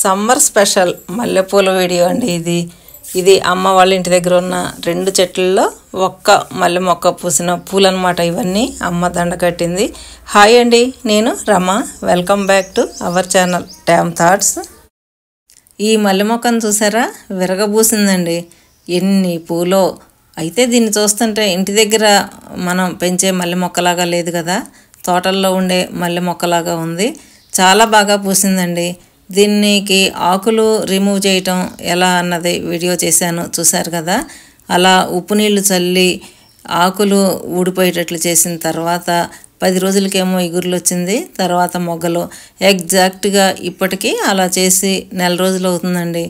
Summer special మల్లెపూల video అండి ఇది అమ్మ వాళ్ళ ఇంటి దగ్గర ఉన్న 2 చెట్లలో ఒక్క మల్లె మొక్క పూసిన పూలు అన్నమాట. ఇవన్నీ అమ్మ దండ కట్టింది. హాయ్ అండి, నేను Rama. Welcome back to our channel Tom thoughts. ఈ మల్లె మొక్కను చూసారా, విరగబూసిందండి. ఎన్ని పూలో! అయితే దీన్ని చూస్తుంటే ఇంటి దగ్గర మనం పెంచే మల్లె మొక్కలాగా లేదు కదా, తోటల్లో ఉండే మల్లె మొక్కలాగా ఉంది. చాలా బాగా పూసిందండి. దీనికి ఆకులు రిమూవ్ చేయటం ఎలా అన్నది వీడియో చేశాను, చూశారు కదా. అలా ఉప్పు నీళ్లు చల్లి ఆకులు ఊడిపోయేటట్లు చేసిన తర్వాత 10 రోజులకేమో ఇగుర్లు వచ్చింది, తర్వాత మొగ్గలు. ఎగ్జాక్ట్గా ఇప్పటికీ అలా చేసి 1 రోజులు అవుతుందండి.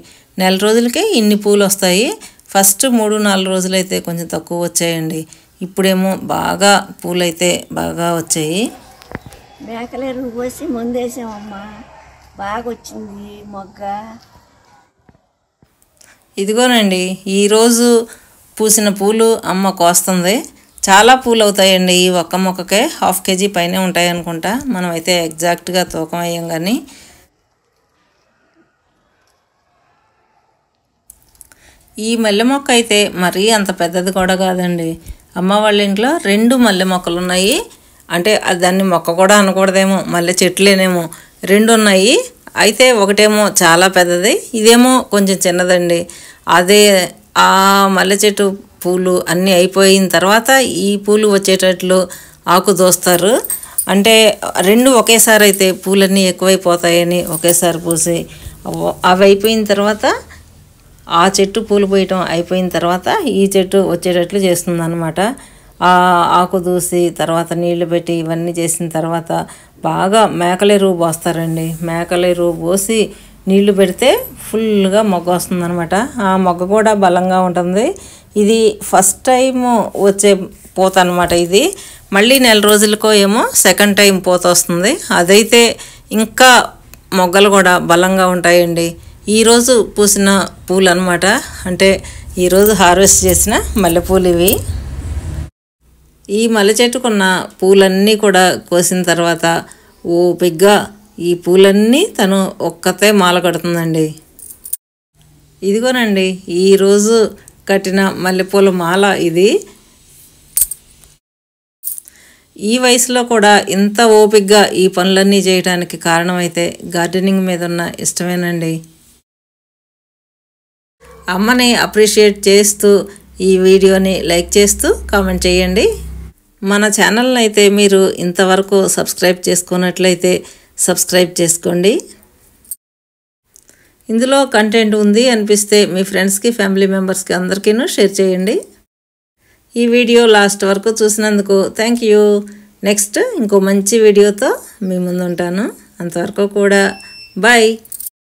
1 రోజులకే ఇన్ని పూలు వస్తాయి. ఫస్ట్ 3-4 రోజులైతే కొంచెం తక్కువ వచ్చాయండి. ఇప్పుడేమో బాగా పూలైతే బాగా వచ్చాయి. మేకలేరు పోసి ముందేసామమ్మా, బాగా వచ్చింది మొగ్గ. ఇదిగోనండి, ఈరోజు పూసిన పూలు అమ్మ కోస్తుంది. చాలా పూలు అవుతాయండి. ఈ ఒక్క మొక్కకే 1/2 kg పైనే ఉంటాయి అనుకుంటా. మనం అయితే ఎగ్జాక్ట్గా తూకం అయ్యాం. కానీ ఈ మల్లె మొక్క అయితే మరీ అంత పెద్దది కూడా కాదండి. అమ్మ వాళ్ళ ఇంట్లో 2 మల్లె మొక్కలు ఉన్నాయి. అంటే దాన్ని మొక్క కూడా అనకూడదేమో, మల్లె చెట్లేనేమో. 2 ఉన్నాయి. అయితే ఒకటేమో చాలా పెద్దది, ఇదేమో కొంచెం చిన్నదండి. అదే ఆ మల్లె చెట్టు పూలు అన్నీ అయిపోయిన తర్వాత ఈ పూలు వచ్చేటట్లు ఆకు దోస్తారు. అంటే 2 ఒకేసారి అయితే పూలన్నీ ఎక్కువైపోతాయని ఒకేసారి పూసి అవి అయిపోయిన తర్వాత ఆ చెట్టు పూలు పోయటం అయిపోయిన తర్వాత ఈ చెట్టు వచ్చేటట్లు చేస్తుంది అన్నమాట. ఆకు దూసి తర్వాత నీళ్లు పెట్టి ఇవన్నీ చేసిన తర్వాత బాగా మేకలెరువు పోస్తారండి. మేకలెరువు పోసి నీళ్లు పెడితే ఫుల్గా మొగ్గ వస్తుందన్నమాట. ఆ మొగ్గ కూడా బలంగా ఉంటుంది. ఇది ఫస్ట్ టైం వచ్చే పూత అనమాట. ఇది మళ్ళీ 1 రోజులకో ఏమో సెకండ్ టైం పూత వస్తుంది. అదైతే ఇంకా మొగ్గలు కూడా బలంగా ఉంటాయండి. ఈరోజు పూసిన పూలు అనమాట. అంటే ఈరోజు హార్వెస్ట్ చేసిన మల్లెపూలు ఇవి. ఈ మల్లె చెట్టుకున్న పూలన్నీ కూడా కోసిన తర్వాత ఓపిగ్గా ఈ పూలన్నీ తను ఒక్కతే మాల కడుతుందండి. ఇదిగోనండి, ఈరోజు కట్టిన మల్లెపూల మాల ఇది. ఈ వయసులో కూడా ఇంత ఓపిగ్గా ఈ పనులన్నీ చేయడానికి కారణమైతే గార్డెనింగ్ మీద ఉన్న ఇష్టమేనండి. అమ్మని అప్రిషియేట్ చేస్తూ ఈ వీడియోని లైక్ చేస్తూ కామెంట్ చేయండి. మన ఛానల్ని అయితే మీరు ఇంతవరకు సబ్స్క్రైబ్ చేసుకున్నట్లయితే సబ్స్క్రైబ్ చేసుకోండి. ఇందులో కంటెంట్ ఉంది అనిపిస్తే మీ ఫ్రెండ్స్కి, ఫ్యామిలీ మెంబర్స్కి అందరికీ షేర్ చేయండి. ఈ వీడియో లాస్ట్ వరకు చూసినందుకు థ్యాంక్ యూ. నెక్స్ట్ ఇంకో మంచి వీడియోతో మీ ముందు ఉంటాను. అంతవరకు కూడా బాయ్.